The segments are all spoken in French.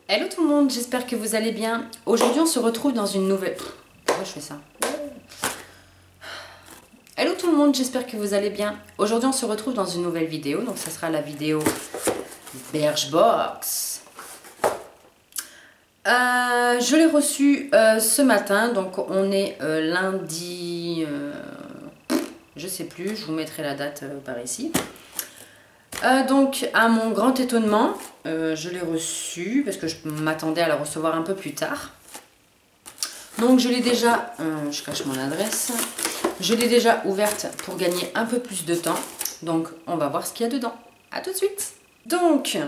Hello tout le monde, j'espère que vous allez bien. Aujourd'hui on se retrouve dans une nouvelle... Pourquoi je fais ça? Hello tout le monde, j'espère que vous allez bien. Aujourd'hui on se retrouve dans une nouvelle vidéo. Donc ça sera la vidéo Birchbox. Je l'ai reçu ce matin. Donc on est lundi... je sais plus, je vous mettrai la date par ici. Donc à mon grand étonnement, je l'ai reçue parce que je m'attendais à la recevoir un peu plus tard. Donc je l'ai déjà, je cache mon adresse, je l'ai déjà ouverte pour gagner un peu plus de temps. Donc on va voir ce qu'il y a dedans. A tout de suite. Donc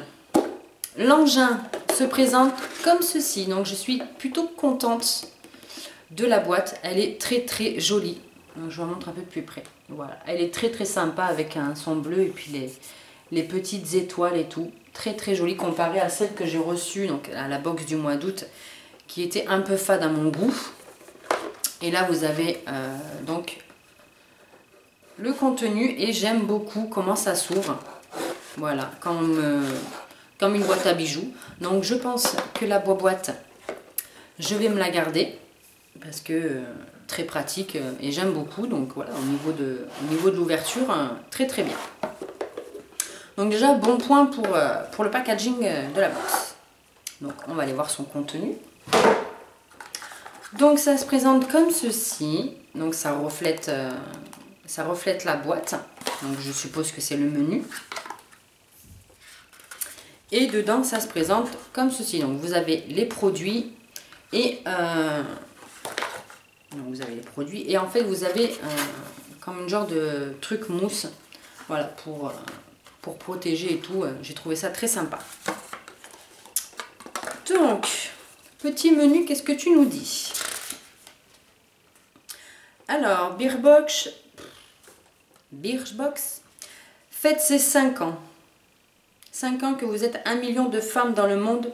l'engin se présente comme ceci. Donc je suis plutôt contente de la boîte. Elle est très très jolie. Donc, je vous la montre un peu plus près. Voilà, elle est très très sympa avec un son bleu et puis les petites étoiles et tout. Très très jolie comparée à celle que j'ai reçue, donc à la box du mois d'août, qui était un peu fade à mon goût. Et là vous avez donc le contenu et j'aime beaucoup comment ça s'ouvre. Voilà, comme une boîte à bijoux. Donc je pense que la boîte, je vais me la garder parce que très pratique et j'aime beaucoup. Donc voilà, au niveau de l'ouverture, très très bien. Donc déjà, bon point pour le packaging de la box. Donc on va aller voir son contenu. Donc ça se présente comme ceci. Donc ça reflète la boîte. Donc je suppose que c'est le menu. Et dedans ça se présente comme ceci. Donc vous avez les produits et donc vous avez les produits et en fait vous avez comme une genre de truc mousse. Voilà pour protéger et tout. J'ai trouvé ça très sympa. Donc, petit menu, qu'est-ce que tu nous dis? Alors, Birchbox fête ses 5 ans. 5 ans que vous êtes 1 million de femmes dans le monde.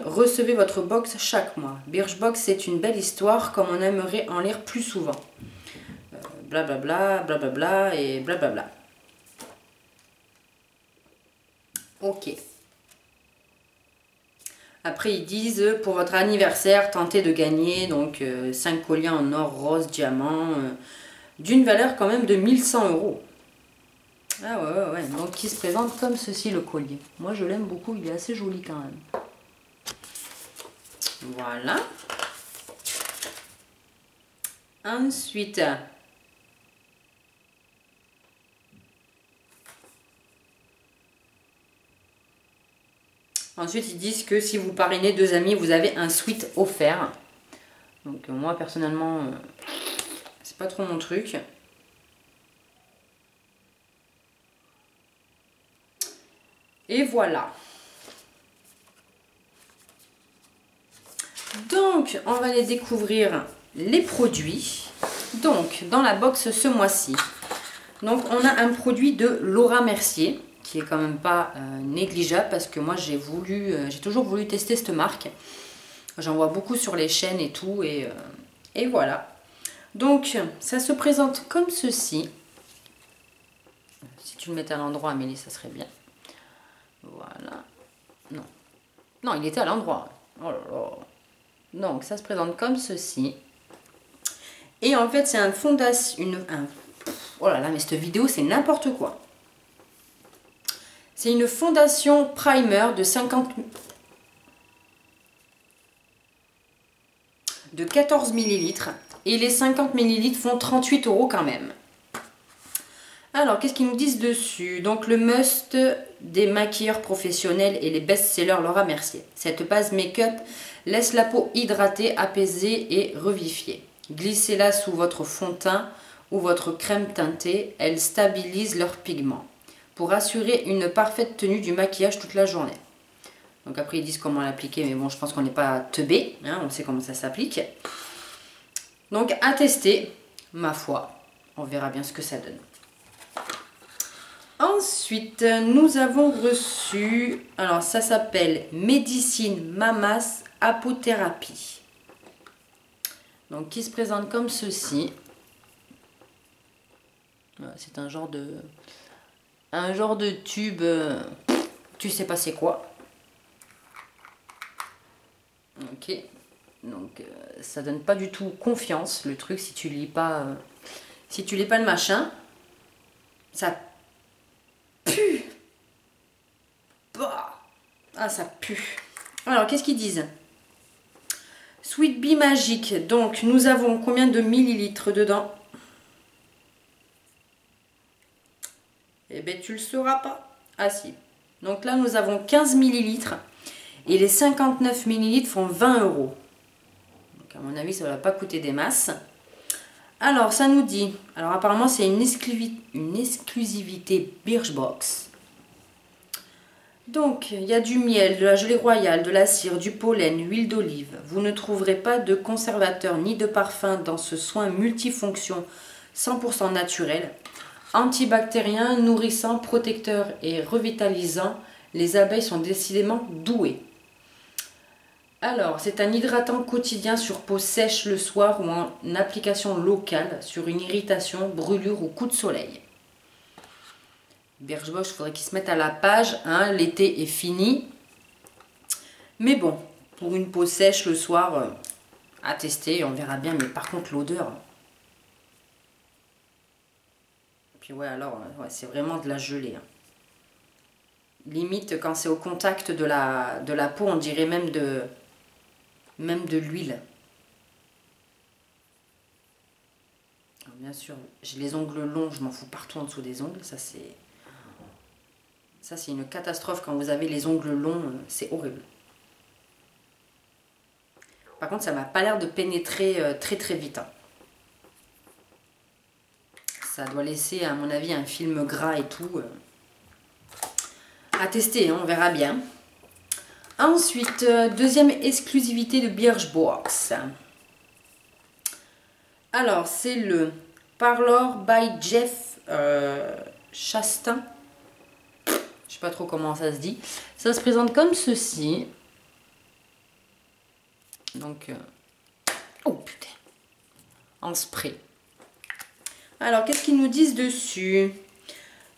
Recevez votre box chaque mois. Birchbox, c'est une belle histoire comme on aimerait en lire plus souvent. Blablabla, blablabla et blablabla. Ok. Après ils disent pour votre anniversaire tentez de gagner donc 5 colliers en or, rose, diamant d'une valeur quand même de 1100 €. Ah ouais. Donc qui se présente comme ceci le collier. Moi je l'aime beaucoup, il est assez joli quand même. Voilà. Ensuite... Ensuite, ils disent que si vous parrainez 2 amis, vous avez un suite offert. Donc moi, personnellement, c'est pas trop mon truc. Et voilà. Donc, on va aller découvrir les produits. Donc, dans la box ce mois-ci, donc on a un produit de Laura Mercier, qui est quand même pas négligeable parce que moi j'ai toujours voulu tester cette marque. J'en vois beaucoup sur les chaînes et tout et voilà. Donc ça se présente comme ceci. Si tu le mettais à l'endroit Amélie ça serait bien. Voilà. Non il était à l'endroit. Oh là là. Donc ça se présente comme ceci. Et en fait c'est un fondation... Oh là là mais cette vidéo c'est n'importe quoi. C'est une fondation primer de 14 ml. Et les 50 ml font 38 € quand même. Alors, qu'est-ce qu'ils nous disent dessus? Donc, le must des maquilleurs professionnels et les best-sellers Laura Mercier. Cette base make-up laisse la peau hydratée, apaisée et revivifiée. Glissez-la sous votre fond de teint ou votre crème teintée. Elle stabilise leurs pigments pour assurer une parfaite tenue du maquillage toute la journée. Donc après ils disent comment l'appliquer, mais bon je pense qu'on n'est pas teubé, hein, on sait comment ça s'applique. Donc à tester, ma foi, on verra bien ce que ça donne. Ensuite nous avons reçu, alors ça s'appelle Médecine Mamas Apothérapie. Donc qui se présente comme ceci. C'est un genre de tube, tu sais pas c'est quoi. Ok. Donc ça donne pas du tout confiance le truc si tu lis pas le machin. Ça pue. Bah. Ah, ça pue. Alors qu'est-ce qu'ils disent? Sweet Bee magique. Donc nous avons combien de millilitres dedans? Eh bien tu le sauras pas. Ah si. Donc là nous avons 15 millilitres et les 59 millilitres font 20 €. À mon avis, ça ne va pas coûter des masses. Alors, ça nous dit... Alors, apparemment, c'est une exclusivité Birchbox. Donc, il y a du miel, de la gelée royale, de la cire, du pollen, huile d'olive. Vous ne trouverez pas de conservateur ni de parfum dans ce soin multifonction 100% naturel. Antibactérien, nourrissant, protecteur et revitalisant. Les abeilles sont décidément douées. Alors, c'est un hydratant quotidien sur peau sèche le soir ou en application locale sur une irritation, brûlure ou coup de soleil. Birchbox, il faudrait qu'ils se mettent à la page. Hein, l'été est fini. Mais bon, pour une peau sèche le soir, à tester, on verra bien. Mais par contre, l'odeur... Puis ouais, alors, ouais, c'est vraiment de la gelée. Hein. Limite, quand c'est au contact de la peau, on dirait même de l'huile. Bien sûr, j'ai les ongles longs, je m'en fous partout en dessous des ongles. Ça, c'est une catastrophe quand vous avez les ongles longs. C'est horrible. Par contre, ça m'a pas l'air de pénétrer très très vite. Hein. Ça doit laisser, à mon avis, un film gras et tout. À tester, hein, on verra bien. Ensuite, deuxième exclusivité de Birchbox. Alors, c'est le Parlor by Jeff Chastain. Je sais pas trop comment ça se dit. Ça se présente comme ceci. Donc, oh putain, en spray. Alors, qu'est-ce qu'ils nous disent dessus?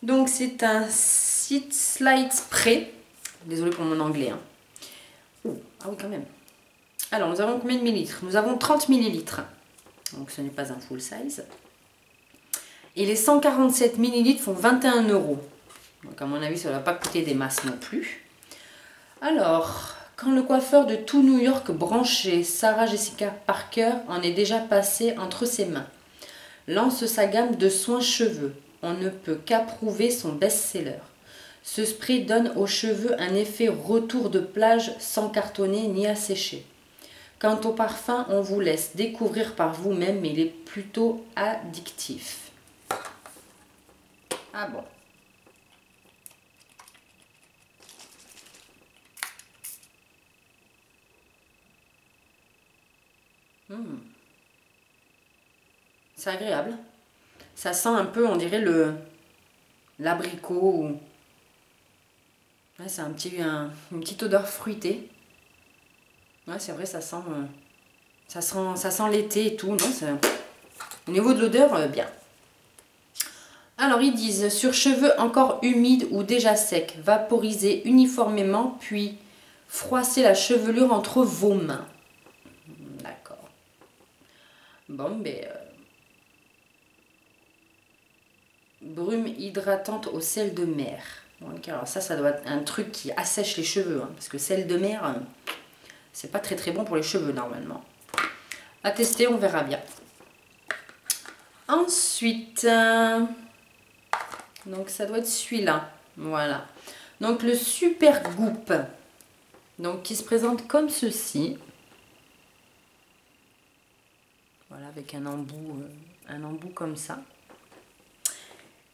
Donc, c'est un Seed Slide Spray. Désolée pour mon anglais. Hein. Oh, ah oui, quand même. Alors, nous avons combien de millilitres? Nous avons 30 millilitres. Donc, ce n'est pas un full size. Et les 147 millilitres font 21 €. Donc, à mon avis, ça ne va pas coûter des masses non plus. Alors, quand le coiffeur de tout New York branché, Sarah Jessica Parker, en est déjà passé entre ses mains, lance sa gamme de soins cheveux. On ne peut qu'approuver son best-seller. Ce spray donne aux cheveux un effet retour de plage sans cartonner ni assécher. Quant au parfum, on vous laisse découvrir par vous-même, mais il est plutôt addictif. Ah bon. C'est agréable. Ça sent un peu, on dirait, l'abricot. Ou... Ouais, c'est une petite odeur fruitée. Ouais, c'est vrai, ça sent l'été et tout. Non, au niveau de l'odeur, bien. Alors, ils disent, sur cheveux encore humides ou déjà secs, vaporisez uniformément, puis froissez la chevelure entre vos mains. D'accord. Bon, ben... brume hydratante au sel de mer. Donc, alors ça doit être un truc qui assèche les cheveux. Hein, parce que sel de mer, c'est pas très très bon pour les cheveux normalement. À tester, on verra bien. Ensuite, donc ça doit être celui-là. Voilà. Donc le Super Goop. Donc qui se présente comme ceci. Voilà, avec un embout comme ça.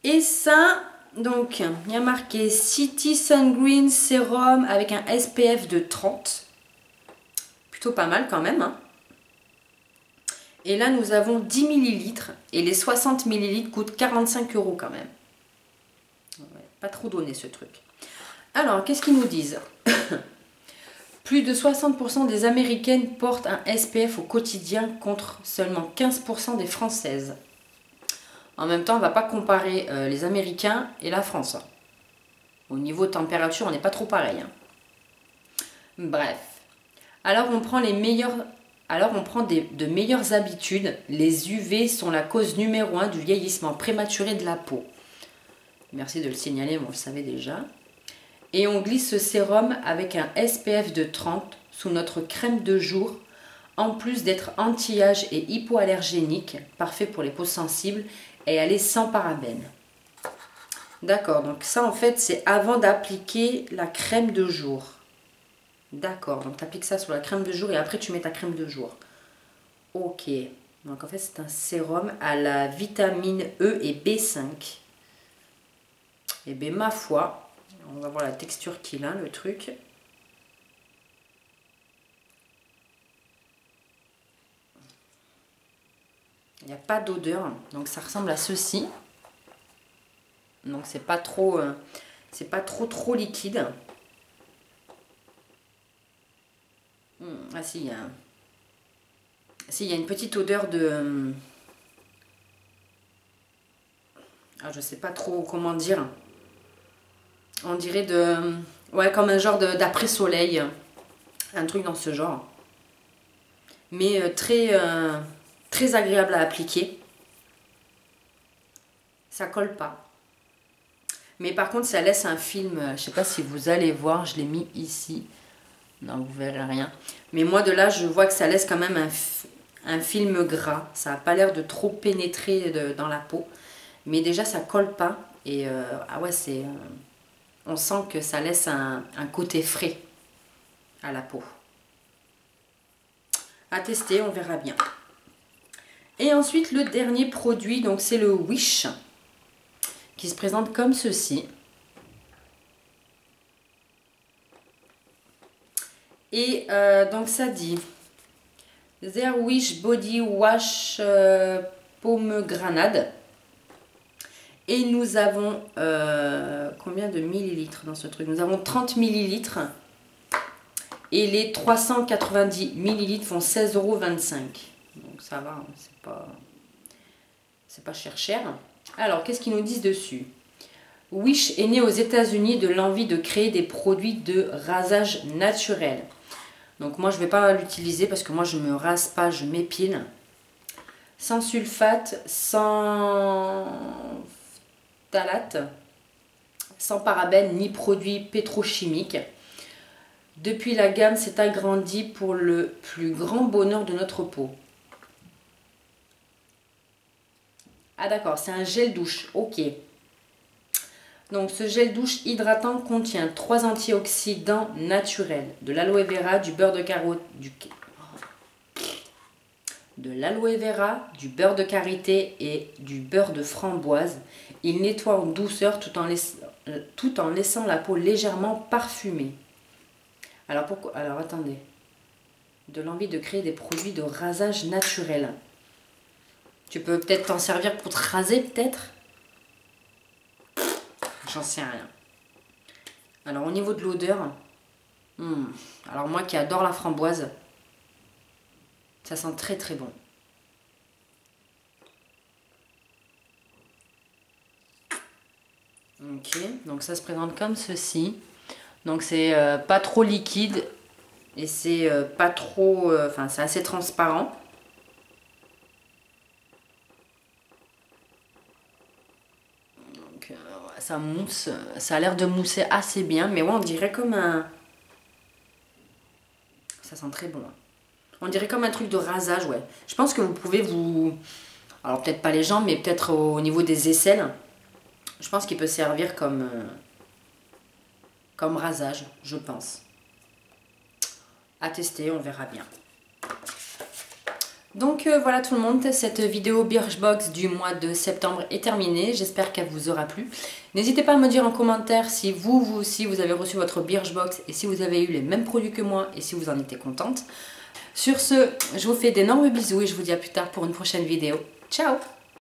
Et ça, donc, il y a marqué City Sun Green Serum avec un SPF de 30. Plutôt pas mal quand même. Hein. Et là, nous avons 10 millilitres. Et les 60 millilitres coûtent 45 € quand même. Ouais, pas trop donné ce truc. Alors, qu'est-ce qu'ils nous disent? Plus de 60% des Américaines portent un SPF au quotidien contre seulement 15% des Françaises. En même temps, on ne va pas comparer les Américains et la France. Au niveau température, on n'est pas trop pareil. Hein. Bref. Alors on prend de meilleures habitudes. Les UV sont la cause numéro 1 du vieillissement prématuré de la peau. Merci de le signaler, on le savait déjà. Et on glisse ce sérum avec un SPF de 30 sous notre crème de jour, en plus d'être anti-âge et hypoallergénique, parfait pour les peaux sensibles, et elle est sans parabènes. D'accord, donc ça en fait c'est avant d'appliquer la crème de jour. D'accord, donc tu appliques ça sur la crème de jour et après tu mets ta crème de jour. Ok, donc en fait c'est un sérum à la vitamine E et B5. Et bien ma foi, on va voir la texture qu'il a, le truc. Il n'y a pas d'odeur, donc ça ressemble à ceci. Donc c'est pas trop liquide. Ah si, il y a une petite odeur de... Ah, je sais pas trop comment dire. On dirait de... Ouais, comme un genre d'après-soleil. Un truc dans ce genre. Mais très agréable à appliquer. Ça colle pas. Mais par contre, ça laisse un film. Je sais pas si vous allez voir, je l'ai mis ici. Non, vous verrez rien. Mais moi, de là, je vois que ça laisse quand même un film gras. Ça n'a pas l'air de trop pénétrer dans la peau. Mais déjà, ça colle pas. Et ah ouais, c'est... on sent que ça laisse un côté frais à la peau. À tester, on verra bien. Et ensuite, le dernier produit, donc c'est le Wish, qui se présente comme ceci. Et donc ça dit Their Wish Body Wash Pomegranate. Et nous avons combien de millilitres dans ce truc? Nous avons 30 millilitres. Et les 390 millilitres font 16,25 €. Donc ça va, c'est pas cher. Alors, qu'est-ce qu'ils nous disent dessus? Wish est né aux États-Unis de l'envie de créer des produits de rasage naturel. Donc moi, je ne vais pas l'utiliser parce que moi, je ne me rase pas, je m'épile. Sans sulfate, sans phtalate, sans parabènes ni produits pétrochimiques. Depuis, la gamme s'est agrandie pour le plus grand bonheur de notre peau. Ah d'accord, c'est un gel douche, ok. Donc ce gel douche hydratant contient 3 antioxydants naturels, de l'aloe vera, du beurre de carotte, du beurre de karité et du beurre de framboise. Il nettoie en douceur tout en laissant la peau légèrement parfumée. Alors pourquoi? Alors attendez. De l'envie de créer des produits de rasage naturel. Tu peux peut-être t'en servir pour te raser, peut-être? J'en sais rien. Alors au niveau de l'odeur, alors moi qui adore la framboise, ça sent très très bon. Ok, donc ça se présente comme ceci. Donc c'est pas trop liquide et c'est pas trop... Enfin c'est assez transparent. Donc ça mousse, ça a l'air de mousser assez bien. Mais ouais, on dirait comme un... Ça sent très bon. On dirait comme un truc de rasage, ouais. Je pense que vous pouvez vous... Alors peut-être pas les jambes, mais peut-être au niveau des aisselles. Je pense qu'il peut servir comme rasage, je pense. À tester, on verra bien. Donc voilà tout le monde, cette vidéo Birchbox du mois de septembre est terminée. J'espère qu'elle vous aura plu. N'hésitez pas à me dire en commentaire si vous aussi vous avez reçu votre Birchbox et si vous avez eu les mêmes produits que moi et si vous en étiez contente. Sur ce, je vous fais d'énormes bisous et je vous dis à plus tard pour une prochaine vidéo. Ciao!